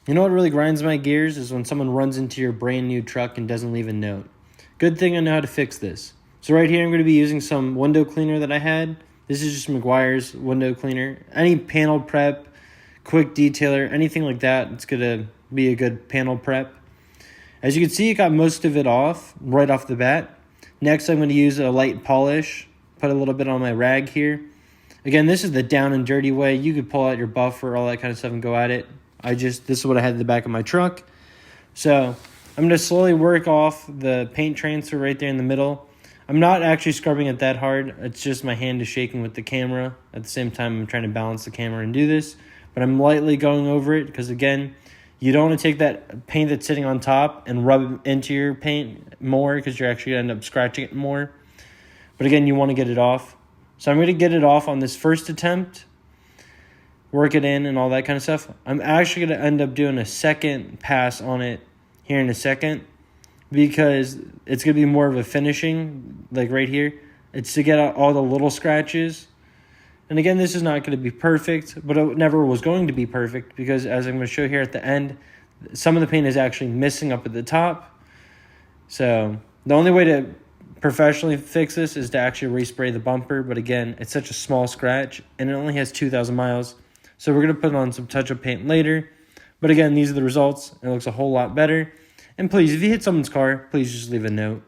You know what really grinds my gears is when someone runs into your brand new truck and doesn't leave a note. Good thing I know how to fix this. So right here I'm going to be using some window cleaner that I had. This is just Meguiar's window cleaner. Any panel prep, quick detailer, anything like that, it's going to be a good panel prep. As you can see, it got most of it off right off the bat. Next, I'm going to use a light polish. Put a little bit on my rag here. Again, this is the down and dirty way. You could pull out your buffer, all that kind of stuff, and go at it. This is what I had in the back of my truck. So I'm going to slowly work off the paint transfer right there in the middle. I'm not actually scrubbing it that hard. It's just my hand is shaking with the camera. At the same time, I'm trying to balance the camera and do this. But I'm lightly going over it because, again, you don't want to take that paint that's sitting on top and rub it into your paint more because you're actually going to end up scratching it more. But, again, you want to get it off. So I'm going to get it off on this first attempt. Work it in and all that kind of stuff. I'm actually going to end up doing a second pass on it here in a second because it's going to be more of a finishing, like right here. It's to get out all the little scratches. And again, this is not going to be perfect, but it never was going to be perfect because as I'm going to show here at the end, some of the paint is actually missing up at the top. So the only way to professionally fix this is to actually respray the bumper. But again, it's such a small scratch and it only has 2,000 miles. So we're going to put on some touch-up paint later. But again, these are the results. It looks a whole lot better. And please, if you hit someone's car, please just leave a note.